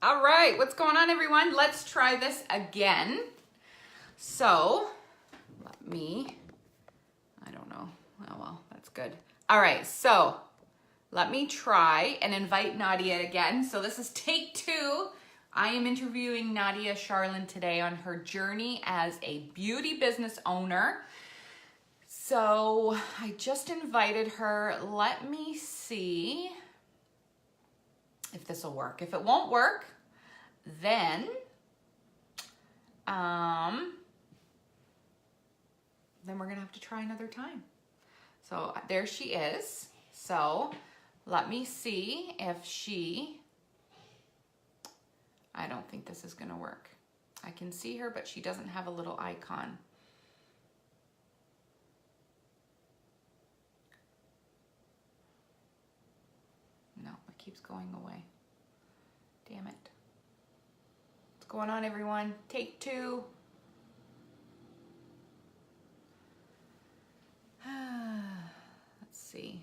All right, what's going on, everyone? Let's try this again. So, I don't know. Oh, well, that's good. All right, so let me try and invite Nadia again. So this is take 2. I am interviewing Nadia Charlin today on her journey as a beauty business owner. So I just invited her. Let me see if this will work. If it won't work, then we're gonna have to try another time. So there she is. So let me see if I don't think this is gonna work. I can see her, but she doesn't have a little icon. No, it keeps going away. Damn it. What's going on, everyone? Take 2. Let's see.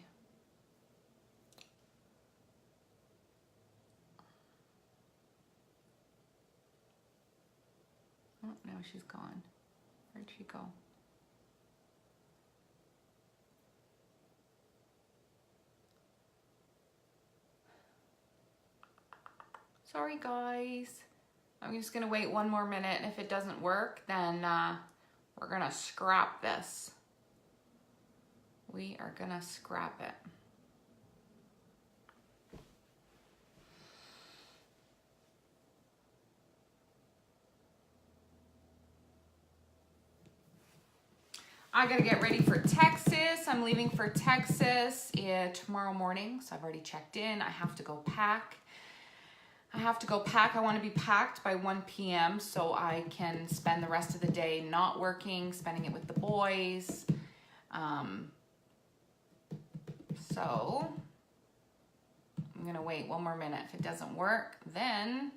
Oh, now she's gone. Where'd she go? Sorry, guys. I'm just gonna wait one more minute, and if it doesn't work, then we're gonna scrap this. We are gonna scrap it. I gotta get ready for Texas. I'm leaving for Texas tomorrow morning, so I've already checked in. I have to go pack. I want to be packed by 1 p.m. so I can spend the rest of the day not working, spending it with the boys. So I'm gonna wait one more minute. If it doesn't work, then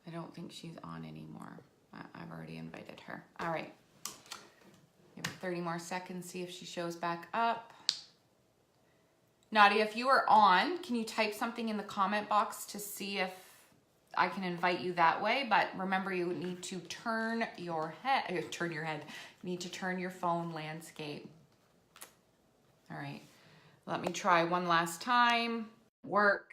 I don't think she's on anymore. I've already invited her. All right, give it 30 more seconds, see if she shows back up. Nadia, if you are on, can you type something in the comment box to see if I can invite you that way? But remember, you need to turn your head. You need to turn your phone landscape. All right, let me try one last time. Work.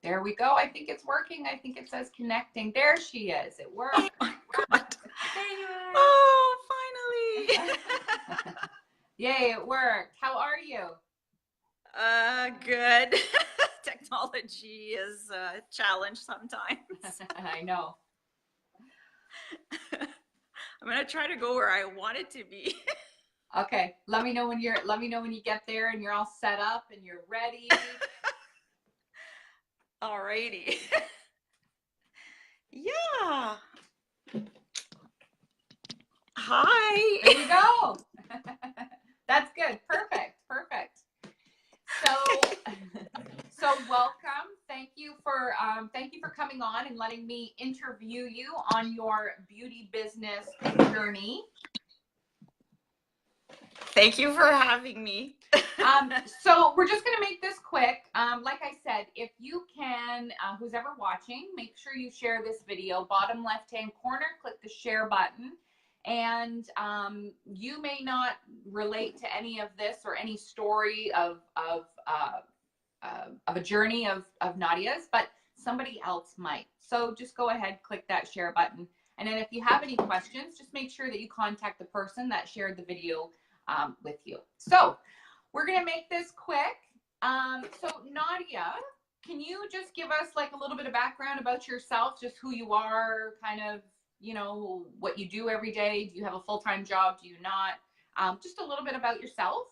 There we go. I think it's working. I think it says connecting. There she is. It worked. Oh my God. There you are. Oh, finally. Yay, it worked. How are you? Good. Technology is a challenge sometimes. I know. I'm gonna try to go where I want it to be. Okay. Let me know when you get there and you're all set up and you're ready. Alrighty. Yeah. Hi. There you go. That's good. Perfect. So welcome. Thank you for coming on and letting me interview you on your beauty business journey. Thank you for having me. So we're just going to make this quick. Like I said, if you can, who's ever watching, make sure you share this video. Bottom left-hand corner, click the share button. And you may not relate to any of this or any story of a journey of Nadia's, but somebody else might. So just go ahead, click that share button. And then if you have any questions, just make sure that you contact the person that shared the video with you. So we're gonna make this quick. So Nadia, can you just give us like a little bit of background about yourself, just who you are, kind of, you know, what you do every day? Do you have a full-time job? Do you not? Just a little bit about yourself.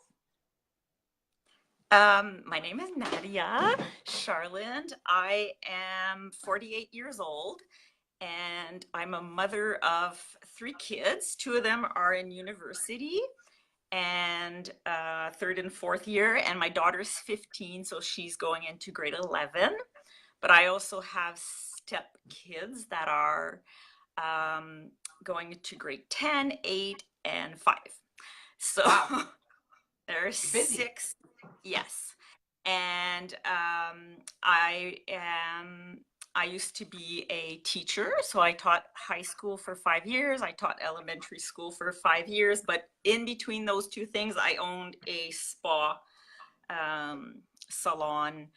My name is Nadia Charlin. I am 48 years old and I'm a mother of 3 kids. 2 of them are in university and 3rd and 4th year, and my daughter's 15, so she's going into grade 11. But I also have step kids that are going to grade 10, 8, and 5. So Wow. there's Busy. 6, yes. And I used to be a teacher, so I taught high school for 5 years. I taught elementary school for 5 years, but in between those two things, I owned a spa salon,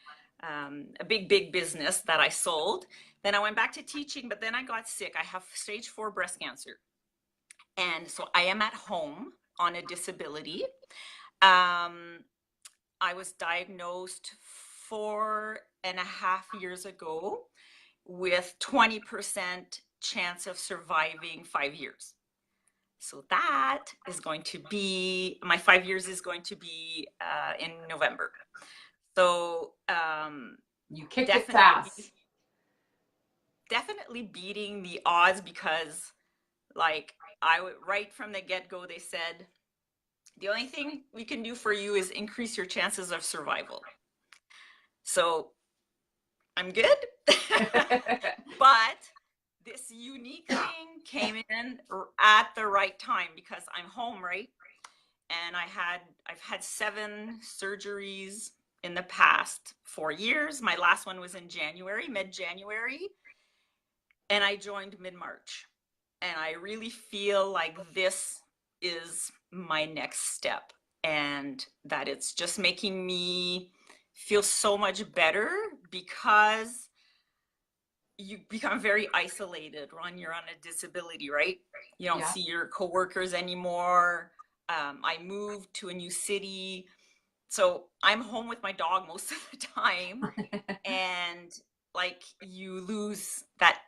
a big business that I sold. Then I went back to teaching, but then I got sick. I have stage 4 breast cancer. And so I am at home on a disability. I was diagnosed 4.5 years ago with 20% chance of surviving 5 years. So that is going to be, my 5 years is going to be in November. So you kicked its ass. Definitely beating the odds, because like right from the get-go, they said, the only thing we can do for you is increase your chances of survival. So I'm good. But this unique thing came in at the right time, because I'm home, right? And I've had 7 surgeries in the past 4 years. My last one was in January, mid-January, and I joined mid-March. And I really feel like this is my next step, and that it's just making me feel so much better, because you become very isolated when you're on a disability, right? You don't see your coworkers anymore. I moved to a new city, so I'm home with my dog most of the time. And like, you lose that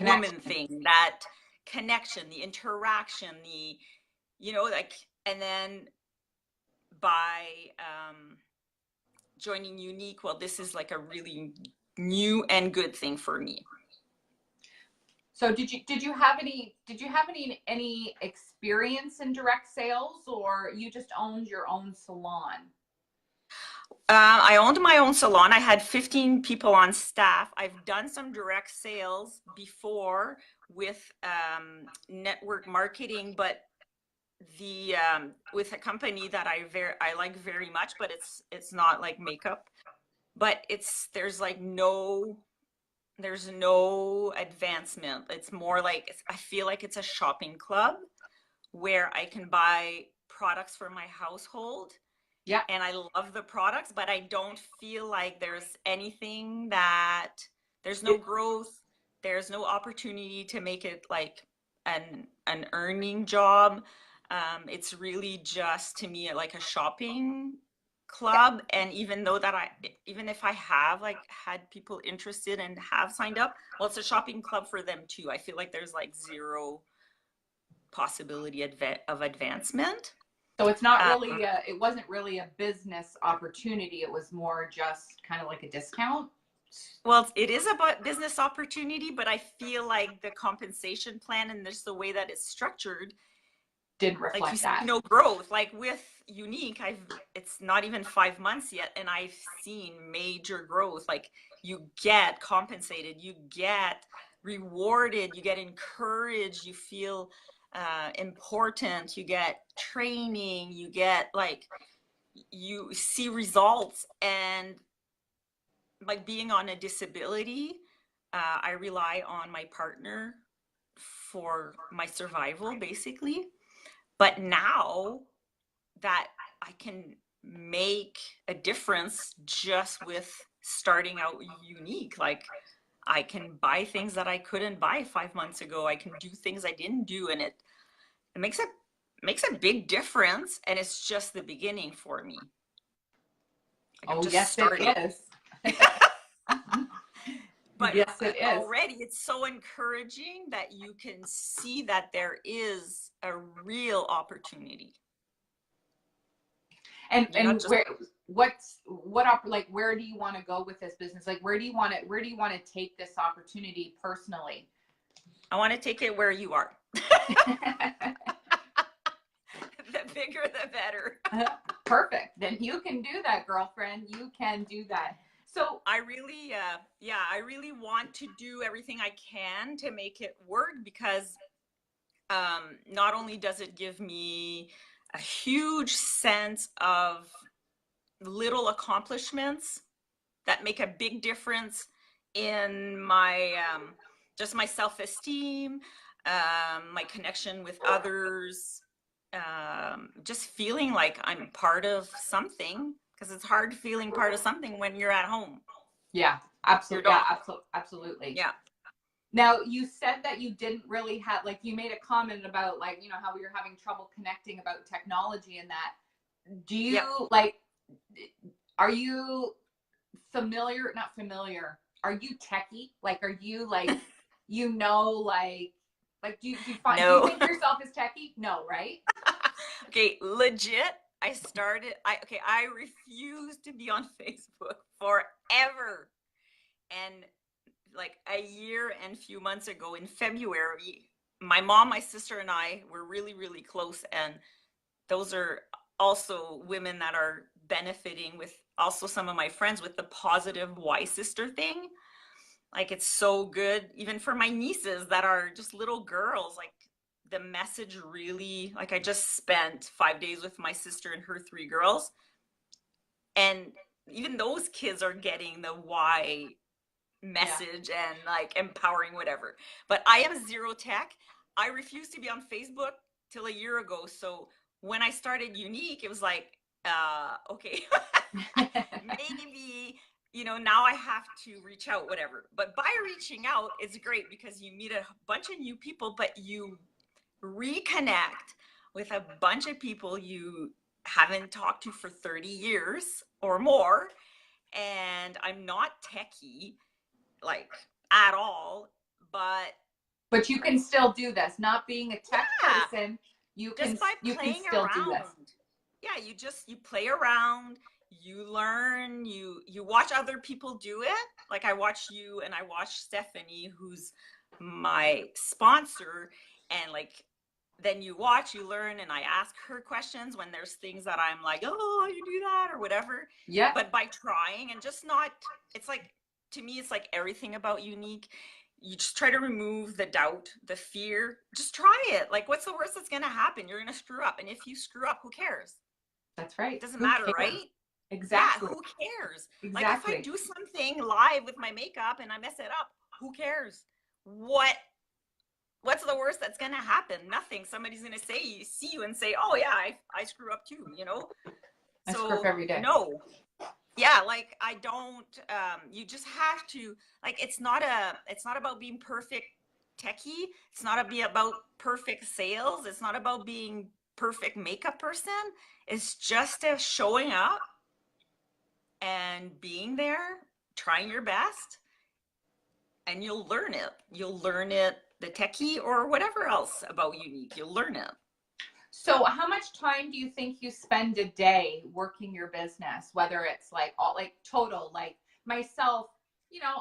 woman thing, that connection, the interaction, the, like, and then by joining Unique, well, this is like a really new and good thing for me. So did you have any experience in direct sales, or you just owned your own salon? I owned my own salon. I had 15 people on staff. I've done some direct sales before with network marketing, but the with a company that I like very much, but it's not like makeup, but there's no advancement. It's more like, I feel like it's a shopping club where I can buy products for my household. Yeah. And I love the products, but I don't feel like there's no growth. There's no opportunity to make it like an earning job. It's really just, to me, like a shopping club. And even if I have like had people interested and have signed up, well, it's a shopping club for them too. I feel like there's like zero possibility of advancement. So it's not really it wasn't really a business opportunity. It was more just kind of like a discount. Well, it is about business opportunity, but I feel like the compensation plan and just the way that it's structured didn't reflect like you that. see no growth. Like with Unique, it's not even 5 months yet, and I've seen major growth. Like, you get compensated, you get rewarded, you get encouraged, you feel important, you get training, you get like, you see results. And like, being on a disability, I rely on my partner for my survival, basically. But now that I can make a difference just with starting out Unique, like, I can buy things that I couldn't buy 5 months ago. I can do things I didn't do, and it makes a big difference. And it's just the beginning for me. Like, oh, yes, starting. It is. But yes, it is. Already, it's so encouraging that you can see that there is a real opportunity. And where do you want to go with this business? Like, where do you want to take this opportunity personally? I want to take it where you are. The bigger, the better. Perfect. Then you can do that, girlfriend. You can do that. So I really, I really want to do everything I can to make it work, because Not only does it give me a huge sense of little accomplishments that make a big difference in my just my self-esteem, my connection with others, just feeling like I'm part of something, because it's hard feeling part of something when you're at home. Yeah, You're absolutely. Yeah, not. absolutely. Yeah. Now, you said that you didn't really have, like, you made a comment about, like, how you're having trouble connecting about technology and that. Do Yep. you, like, are you familiar, not familiar, are you techie? Like, are you, like, do you No. think yourself as techie? No, right? Okay, legit. I refused to be on Facebook forever. And like a year and few months ago in February, my mom, my sister, and I were really, really close. And those are also women that are benefiting with also some of my friends with the positive Y sister thing. Like it's so good, even for my nieces that are just little girls. Like the message really, like I just spent 5 days with my sister and her three girls. And even those kids are getting the Y message and like empowering whatever. But I am zero tech. I refused to be on Facebook till a year ago. So when I started Unique, it was like, okay, maybe, now I have to reach out, whatever. But by reaching out, it's great because you meet a bunch of new people, but you reconnect with a bunch of people you haven't talked to for 30 years or more. And I'm not techie, like at all, but But you can still do this. Not being a tech yeah, person, you can just by you can playing still do this. around. Yeah, you play around, you learn, you watch other people do it. Like I watch you and I watch Stephanie, who's my sponsor, and like then you watch, you learn, and I ask her questions when there's things that I'm like, oh, you do that or whatever. Yeah. But by trying and just not, it's like, to me, it's like everything about Unique. You just try to remove the doubt, the fear. Just try it. Like, what's the worst that's going to happen? You're going to screw up. And if you screw up, who cares? That's right. It doesn't Who matter, cares? right? Yeah, Exactly. who cares? Like, if I Exactly. do something live with my makeup and I mess it up, who cares? What's the worst that's going to happen? Nothing. Somebody's going to see you and say, oh yeah, I screw up too, I screw up So every day. no. Yeah, like I don't, you just have to, like, it's not about being perfect techie. It's not about perfect sales. It's not about being perfect makeup person. It's just showing up and being there, trying your best, and you'll learn it. You'll learn it, the techie or whatever else about Unique. You'll learn it. So how much time do you think you spend a day working your business? Whether it's like all like total, like myself,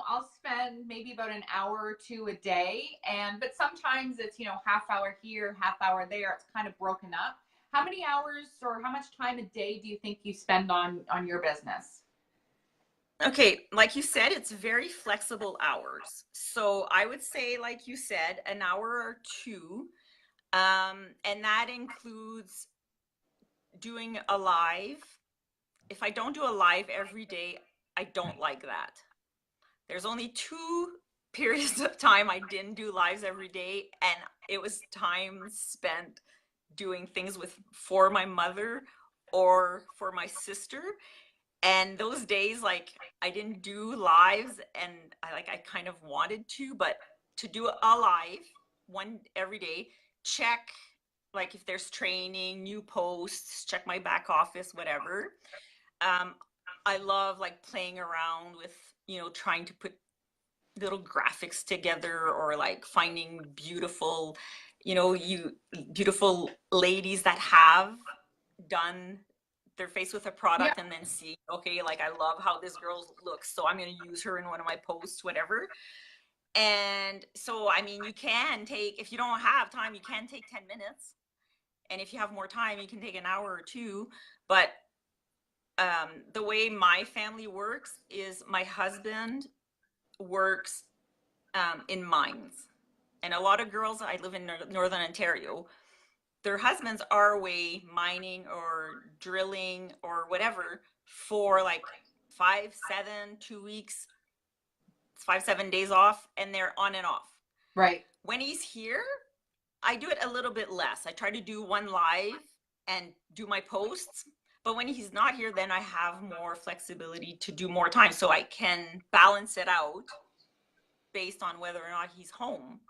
I'll spend maybe about an hour or two a day. But sometimes it's, half hour here, half hour there. It's kind of broken up. How many hours or how much time a day do you think you spend on your business? Okay, like you said, it's very flexible hours. So I would say, like you said, an hour or two. And that includes doing a live. If I don't do a live every day, I don't like that. There's only two periods of time I didn't do lives every day, and it was time spent doing things for my mother or for my sister. And those days, like, I didn't do lives, and I kind of wanted to, but to do a live one every day, check like if there's training, new posts, check my back office, whatever. um I love like playing around with, trying to put little graphics together, or like finding beautiful, beautiful ladies that have done their face with a Yeah. product, and then see, okay, like I love how this girl looks, so I'm going to use her in one of my posts, whatever. And so, I mean, you can take, if you don't have time, you can take 10 minutes. And if you have more time, you can take an hour or two. But the way my family works is my husband works in mines. And a lot of girls, I live in Northern Ontario, their husbands are away mining or drilling or whatever for like 5, 7, 2 weeks, 5, 7 days off, and they're on and off. Right. When he's here, I do it a little bit less. I try to do one live and do my posts. But when he's not here, then I have more flexibility to do more time. So I can balance it out based on whether or not he's home.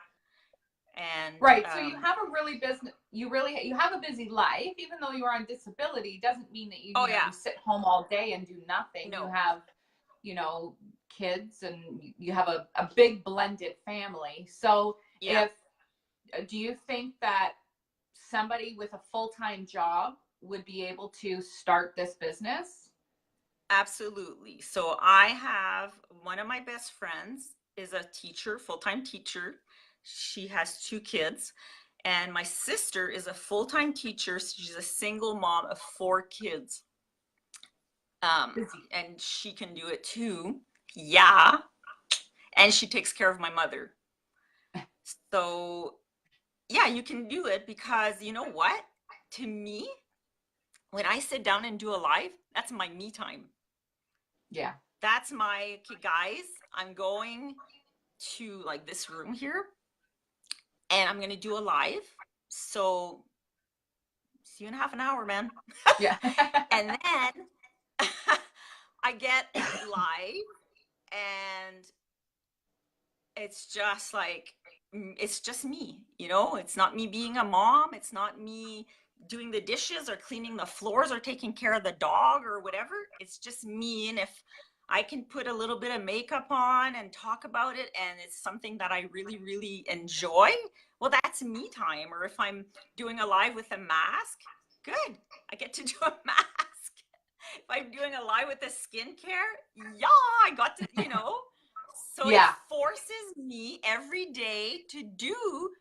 And right. So you have a really business, you have a busy life, even though you're on disability, doesn't mean that you, oh you know, yeah, you sit home all day and do nothing. no, You have, you know, kids and you have a big blended family. So yeah, do you think that somebody with a full-time job would be able to start this business? absolutely. So I have one of my best friends is a teacher, full-time teacher. She has 2 kids. And my sister is a full-time teacher. She's a single mom of 4 kids. Busy. And she can do it too. Yeah. And she takes care of my mother. So yeah, you can do it because you know what? To me, when I sit down and do a live, that's my me time. Yeah. That's my, okay, guys, I'm going to like this room here and I'm going to do a live. So see you in half an hour, man. Yeah. And then I get live and it's just like, it's just me, you know, it's not me being a mom. It's not me doing the dishes or cleaning the floors or taking care of the dog or whatever. It's just me. And if I can put a little bit of makeup on and talk about it and it's something that I really, really enjoy, well, that's me time. Or if I'm doing a live with a mask, good. I get to do a mask. If I'm doing a live with a skincare, yeah, I got to, you know. So it Yeah. forces me every day to do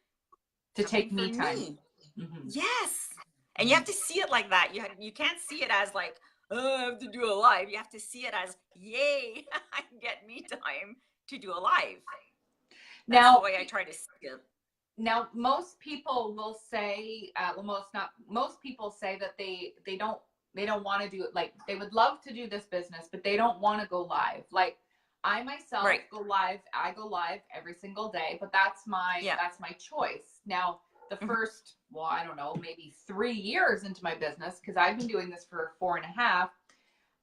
To something take for me time. me. Mm-hmm. Yes. And you have to see it like that. You can't see it as like, oh, I have to do a live. You have to see it as, yay, I get me time to do a live. That's the Now, way I try to see it. now most people will say, well, most people say that they don't want to do it. Like they would love to do this business, but they don't want to go live. Like I myself Right. go live. I go live every single day, but that's my Yeah. choice. Now, the Mhm. first, well, I don't know, maybe 3 years into my business, because I've been doing this for 4.5,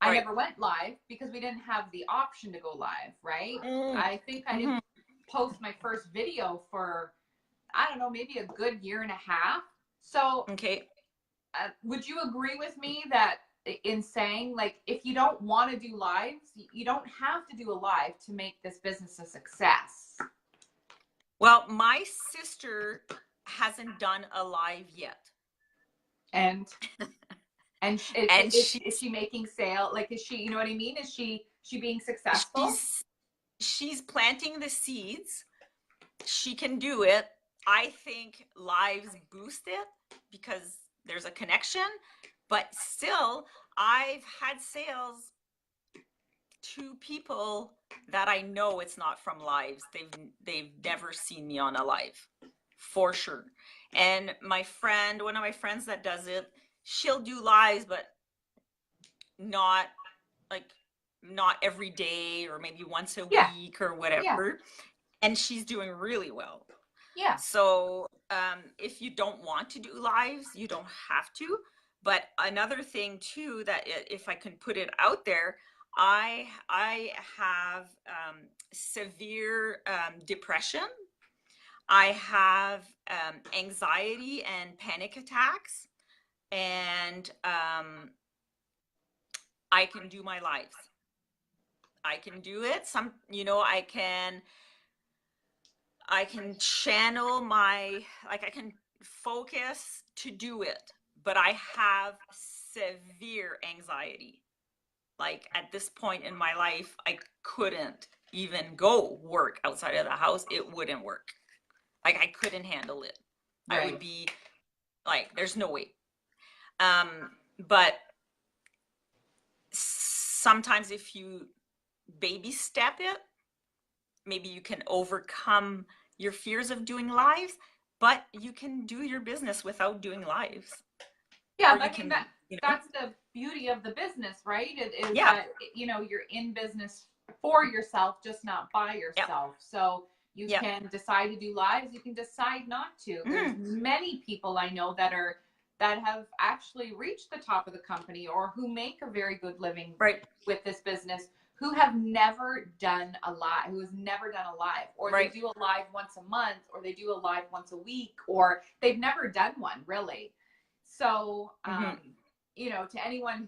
I Right. never went live because we didn't have the option to go live, right? Mm. I think I didn't Mhm. post my first video for, I don't know, maybe a good year and a half. So, Okay. would you agree with me that in saying, like, if you don't want to do lives, you don't have to do a live to make this business a success? Well, my sister hasn't done a live yet. And And is she making sale? Like, is she, you know what I mean? Is she being successful? she's planting the seeds. She can do it. I think lives boost it because there's a connection, but still I've had sales to people that I know it's not from lives. They've never seen me on a live, for sure. And my friend, one of my friends that does it, she'll do lives, but not like not every day or maybe once a Yeah. week or Yeah. whatever. And she's doing really well. Yeah. So if you don't want to do lives, you don't have to. But another thing too, that if I can put it out there, I have severe depression. I have anxiety and panic attacks, and I can do my lives. I can do it. Some, you know, I can channel my, like I can focus to do it, but I have severe anxiety. Like at this point in my life, I couldn't even go work outside of the house. It wouldn't work. Like I couldn't handle it. I would Right. be like, there's no way. But sometimes if you baby step it, maybe you can overcome your fears of doing lives, but you can do your business without doing lives. Yeah, Or but you I mean, can, you know, that's the beauty of the business, right? It is yeah, that, you know, you're in business for yourself, just not by yeah, yourself. So you yeah. can decide to do lives, you can decide not to. There's Mm-hmm. many people I know that have actually reached the top of the company or who make a very good living Right, with this business who have never done a live, who has never done a live, or they right. do a live once a month, or they do a live once a week, or they've never done one really. So, Mm-hmm. you know, to anyone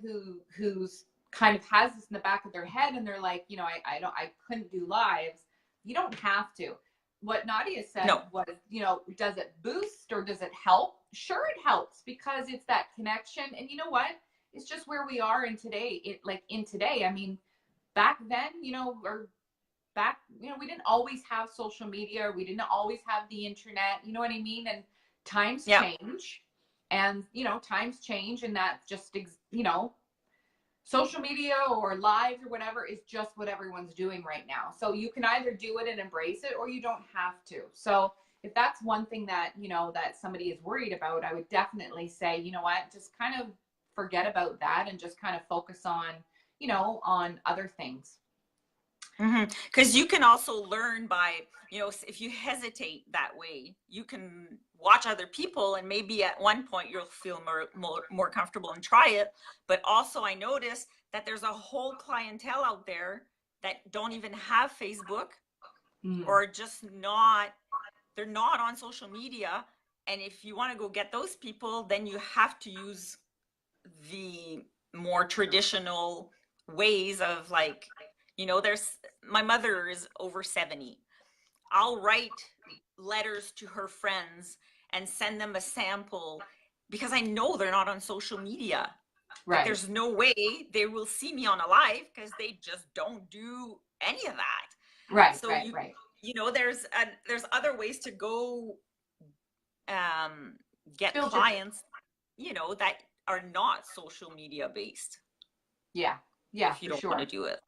who's kind of has this in the back of their head and they're like, you know, I couldn't do lives. You don't have to. What Nadia said No, was, you know, does it boost or does it help? Sure, it helps because it's that connection. And you know what? It's just where we are in today. In today, I mean, back then, you know, or back, you know, we didn't always have social media, or we didn't always have the internet, you know what I mean? And times yeah, change, and, you know, times change, and that just, you know, social media or lives or whatever is just what everyone's doing right now. So you can either do it and embrace it, or you don't have to. So if that's one thing that, you know, that somebody is worried about, I would definitely say, you know what, just kind of forget about that and just kind of focus on, you know, on other things. Because you can also learn by, you know, if you hesitate that way, you can watch other people, and maybe at one point you'll feel more comfortable and try it. But also, I noticed that there's a whole clientele out there that don't even have Facebook, or just not, they're not on social media. And if you want to go get those people, then you have to use the more traditional ways of, like, you know, there's, my mother is over 70. I'll write letters to her friends and send them a sample because I know they're not on social media. Like, Right. there's no way they will see me on a live because they just don't do any of that. Right, So right, right. you know, there's other ways to go get Build your, clients, you know, that are not social media based, yeah, yeah, if you for don't want to sure. do it.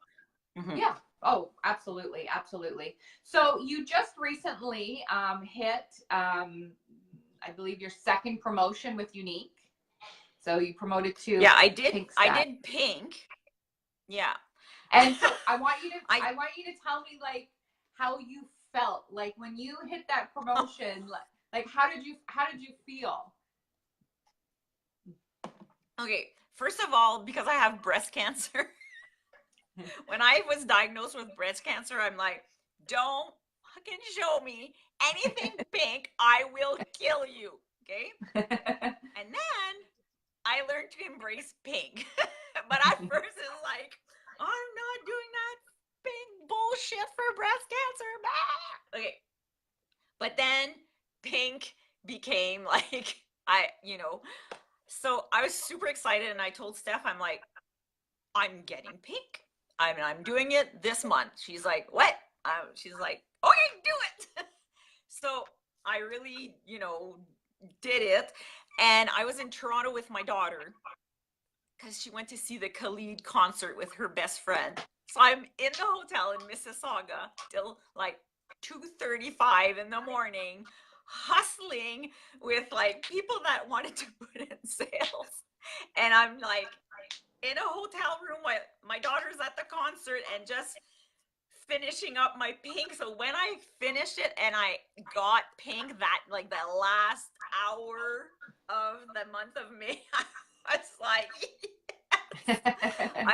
Mm-hmm. Yeah. Oh, absolutely, absolutely. So you just recently hit, I believe, your second promotion with Unique. So you promoted to Yeah, pink I status. did pink. Yeah. And so I want I want you to tell me, like, how you felt, like when you hit that promotion, like how did you feel? okay, first of all, because I have breast cancer, when I was diagnosed with breast cancer, I'm like, don't fucking show me anything pink, I will kill you. Okay. And then I learned to embrace pink. But at first it's like, I'm not doing that pink bullshit for breast cancer. Bah! Okay. But then pink became like, you know, so I was super excited, and I told Steph, I'm like, I'm getting pink. I'm doing it this month. She's like, what? She's like, okay, do it. So I really, you know, did it. And I was in Toronto with my daughter because she went to see the Khalid concert with her best friend. So I'm in the hotel in Mississauga till like 2:35 in the morning, hustling with like people that wanted to put in sales. And I'm like in a hotel room while my daughter's at the concert and just finishing up my pink. So when I finished it and I got pink, that like the last hour of the month of May, I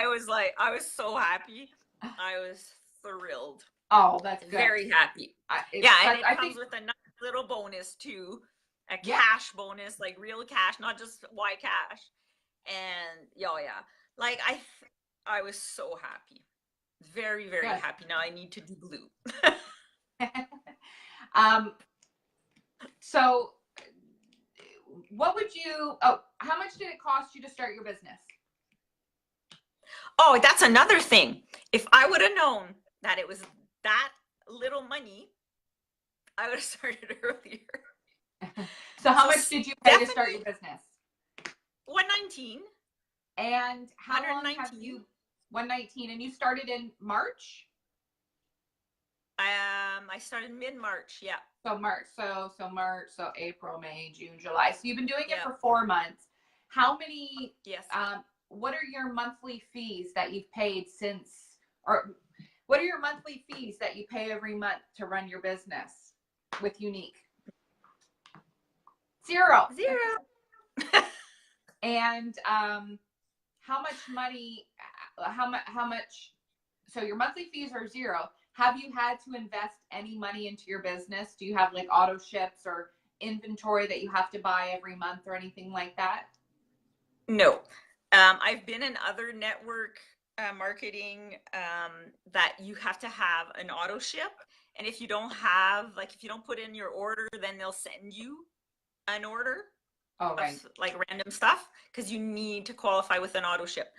was like, I was so happy. I was thrilled. Oh, that's good. Very happy. Yeah, and it comes with a nice little bonus too, a cash bonus, like real cash, not just Y cash. And yeah, like I was so happy, very, very good. happy. Now I need to do glue. So what would you, how much did it cost you to start your business? Oh, that's another thing. If I would have known that it was that little money, I would have started earlier. So how much did you pay to start your business? 119. And how long have you, 119, and you started in March? I started mid-March. Yeah. So March, so April, May, June, July. So you've been doing it Yeah. for 4 months. How many, Yes. what are your monthly fees that you've paid since, or what are your monthly fees that you pay every month to run your business with Unique? Zero. And how much money, how much, so your monthly fees are zero. Have you had to invest any money into your business? Do you have like auto ships or inventory that you have to buy every month or anything like that? No. I've been in other network marketing that you have to have an auto ship. And if you don't have, like, if you don't put in your order, then they'll send you an order Oh, right. of like random stuff because you need to qualify with an auto ship.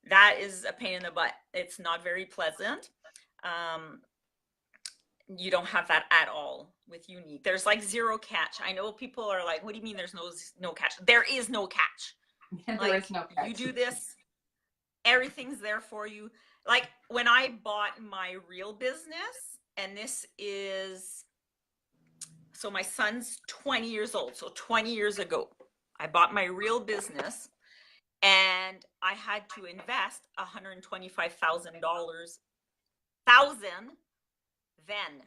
That is a pain in the butt. It's not very pleasant. You don't have that at all with Unique. There's like zero catch. I know people are like, what do you mean there's no catch? There is no catch. There is no catch. You do this, everything's there for you. Like when I bought my real business, and this is, so my son's 20 years old. So 20 years ago, I bought my real business and I had to invest $125,000 then.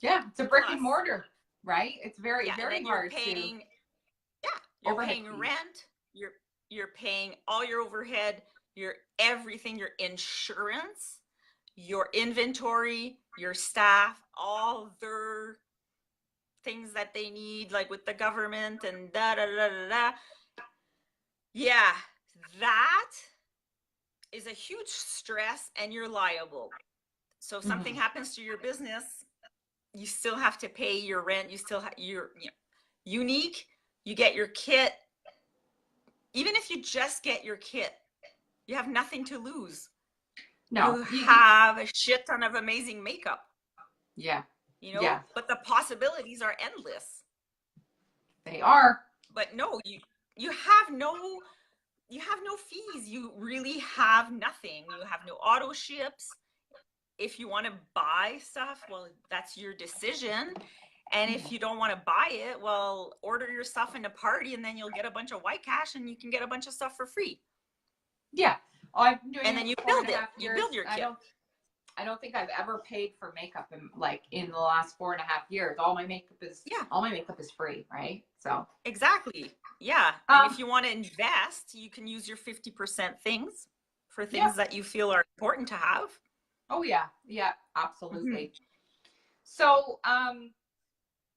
Yeah, it's a brick and mortar, right? It's very, yeah, very and then hard you're paying, to. Yeah, you're Overhead paying fees. rent, you're paying all your overhead, your everything, your insurance, your inventory, your staff, all their things that they need, like with the government and da da da da da. Yeah, that is a huge stress, and you're liable. So if something happens to your business, you still have to pay your rent. You still have your, you know, Unique. You get your kit. Even if you just get your kit, you have nothing to lose. No, you have a shit ton of amazing makeup. Yeah. You know, yeah. But the possibilities are endless. They are. But no, you have no fees. You really have nothing. You have no auto ships. If you want to buy stuff, well, that's your decision. And if you don't want to buy it, well, order your stuff in a party and then you'll get a bunch of white cash and you can get a bunch of stuff for free. Yeah. Oh, I've been doing and it then you for build 4.5 it. years. You build your kit. I don't think I've ever paid for makeup in the last 4.5 years. All my makeup is free, right? So exactly. Yeah. And if you want to invest, you can use your 50% things for things that you feel are important to have. Oh yeah. Yeah, absolutely. So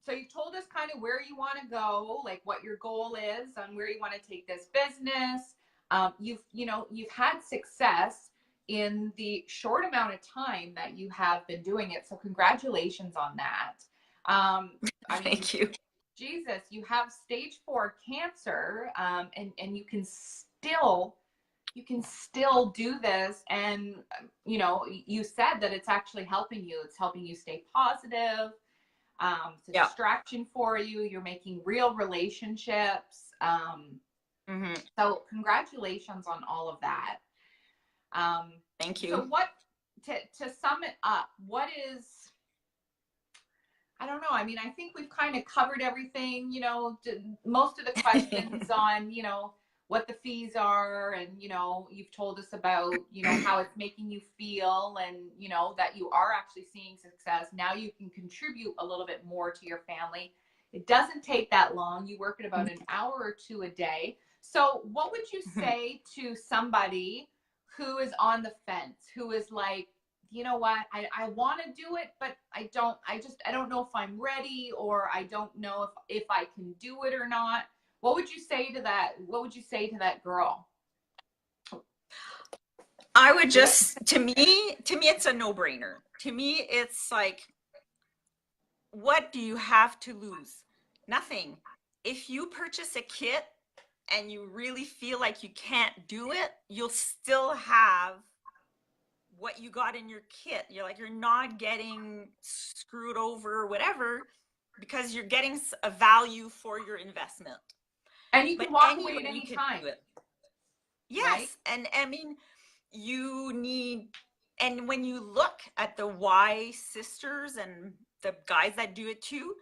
so you told us kind of where you want to go, like what your goal is and where you want to take this business. You've had success in the short amount of time that you have been doing it. So congratulations on that. Thank you. Jesus, you have stage 4 cancer, and you can still do this. And you said that it's actually helping you. It's helping you stay positive. It's a distraction for you. You're making real relationships. So congratulations on all of that. Thank you. So what, to sum it up, what is, I don't know. I mean, I think we've kind of covered everything, most of the questions on, what the fees are, and, you've told us about, how it's making you feel, and, that you are actually seeing success. Now you can contribute a little bit more to your family. It doesn't take that long. You work at about an hour or two a day. So what would you say to somebody who is on the fence, who is like, you know what, I want to do it, but I don't know if I'm ready, or I don't know if I can do it or not? What would you say to that? What would you say to that girl? I would just, to me, it's a no-brainer. To me, it's like, what do you have to lose? Nothing. If you purchase a kit and you really feel like you can't do it, you'll still have what you got in your kit. You're not getting screwed over or whatever, because you're getting a value for your investment. And you can walk away at any time. Yes. Right? And I mean, you need and when you look at the Y sisters and the guys that do it too,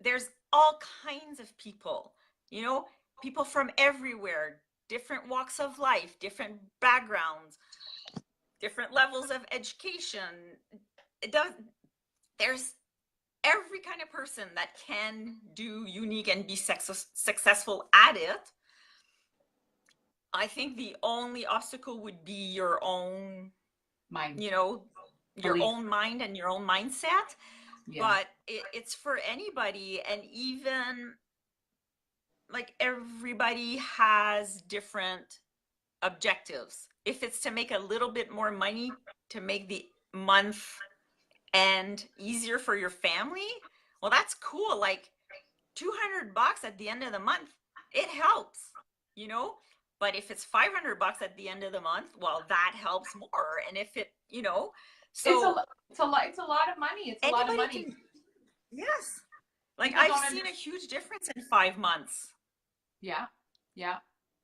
there's all kinds of people, you know, people from everywhere, different walks of life, different backgrounds, different levels of education. It does, there's every kind of person that can do unique and be successful at it. I think the only obstacle would be your own Mind. you know, your Belief. own mind and your own mindset. Yeah. But it's for anybody. And even like everybody has different objectives. If it's to make a little bit more money to make the month end easier for your family, well, that's cool. Like $200 at the end of the month, it helps, you know. But if it's $500 at the end of the month, well, that helps more. And if it, you know, so it's a lot of money. It's a lot of money. Yes. Like People I've seen a huge difference in 5 months. Yeah. Yeah.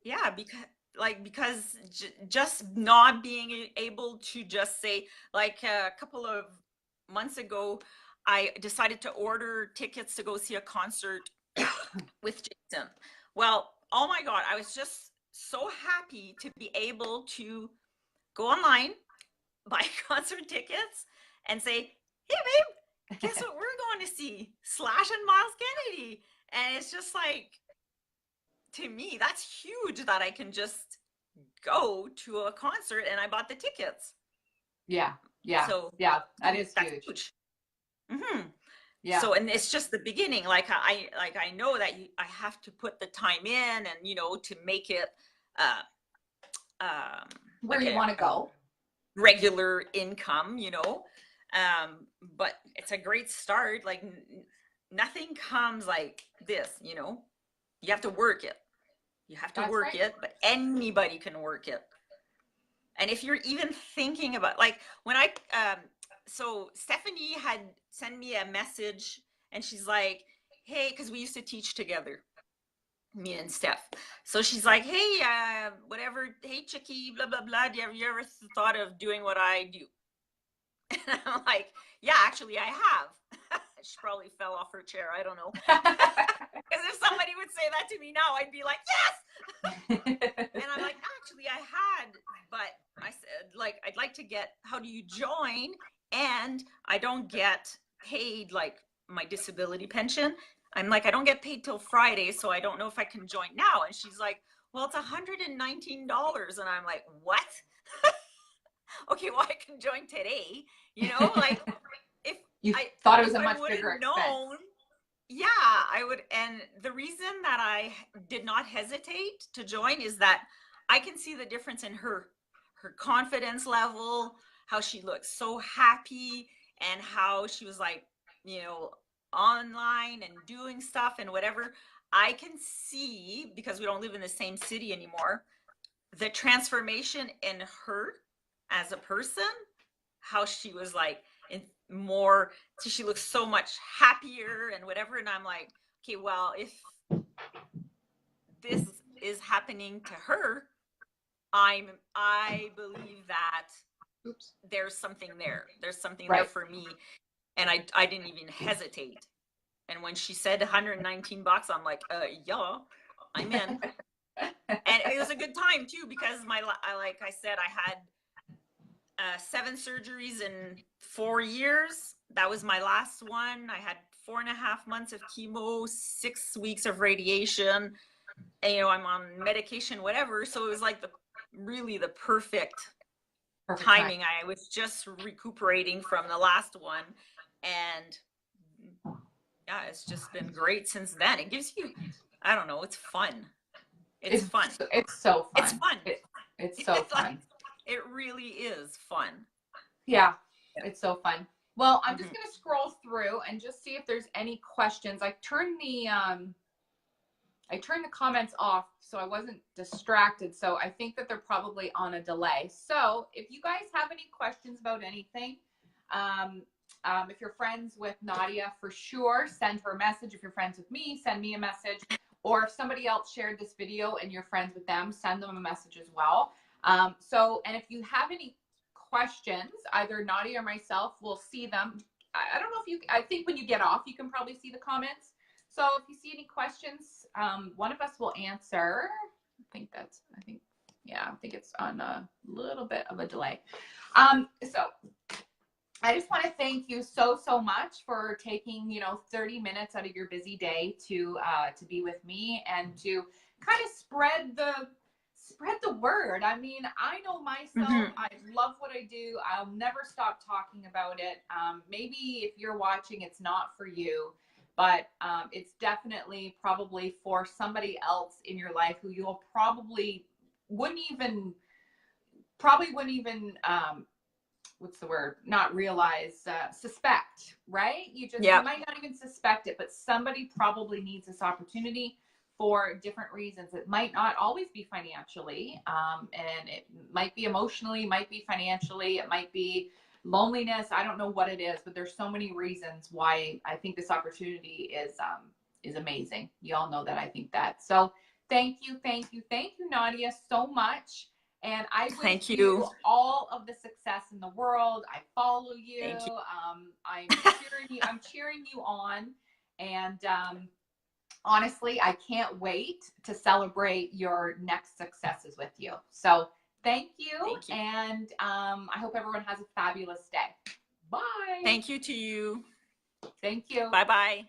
Yeah, because just not being able to just say, like a couple of months ago, I decided to order tickets to go see a concert with Jason. Well, oh my God, I was just so happy to be able to go online, buy concert tickets, and say, hey, babe, guess what we're going to see? Slash and Miles Kennedy. And it's just like, to me, that's huge that I can just go to a concert and I bought the tickets. Yeah. Yeah. So yeah, that's huge. Mm-hmm. Yeah. So, and it's just the beginning. Like I know that I have to put the time in, and you know, to make it where you want to go, regular income, you know. But it's a great start. Like nothing comes like this, you know. You have to work it. You have to work it, but anybody can work it. And if you're even thinking about, like when so Stephanie had sent me a message and she's like, hey, because we used to teach together, me and Steph. So she's like, hey, whatever, hey, Chicky, blah, blah, blah. You ever thought of doing what I do? And I'm like, yeah, actually I have. She probably fell off her chair. I don't know. Because if somebody would say that to me now, I'd be like, yes. And I'm like, actually, I had, but I said, like, I'd like to get, how do you join? And I don't get paid like my disability pension. I'm like, I don't get paid till Friday, so I don't know if I can join now. And she's like, well, it's $119. And I'm like, what? Okay, well, I can join today. You know, like if I thought it was a much bigger expense. Yeah, I would. And the reason that I did not hesitate to join is that I can see the difference in her confidence level, how she looks so happy, and how she was like, you know, online and doing stuff and whatever. I can see, because we don't live in the same city anymore, the transformation in her as a person, how she was like more, so she looks so much happier and whatever. And I'm like, okay, well, if this is happening to her, I believe that there's something there. There's something there for me. And I didn't even hesitate. And when she said $119, I'm like, yeah, I'm in. And it was a good time too, because like I said, I had 7 surgeries in 4 years. That was my last one. I had 4.5 months of chemo, 6 weeks of radiation, and, you know, I'm on medication, whatever. So it was like really the perfect timing. I was just recuperating from the last one, and yeah, it's just been great since then. It gives you, I don't know, it's fun. It's fun. It's so fun. It's fun. It's so fun. Like, it really is fun. Yeah, it's so fun. Well, I'm just going to scroll through and just see if there's any questions. I turned the comments off so I wasn't distracted. So I think that they're probably on a delay. So if you guys have any questions about anything, if you're friends with Nadia, for sure, send her a message. If you're friends with me, send me a message. Or if somebody else shared this video and you're friends with them, send them a message as well. And if you have any questions, either Nadia or myself will see them. I don't know if you, I think when you get off, you can probably see the comments. So if you see any questions, one of us will answer. I think it's on a little bit of a delay. So I just want to thank you so much for taking 30 minutes out of your busy day to be with me and to kind of spread the word. I mean, I know myself. I love what I do. I'll never stop talking about it. Maybe if you're watching, it's not for you, but it's definitely probably for somebody else in your life who you'll probably wouldn't even what's the word? Not realize, suspect, right? You might not even suspect it, but somebody probably needs this opportunity for different reasons. It might not always be financially, and it might be emotionally, might be financially, it might be loneliness. I don't know what it is, but there's so many reasons why I think this opportunity is amazing. You all know that I think that. So thank you, Nadia, so much. And I wish you all of the success in the world. I follow you. I'm cheering you on. And honestly, I can't wait to celebrate your next successes with you. So thank you. And I hope everyone has a fabulous day. Bye. Thank you to you. Thank you. Bye-bye.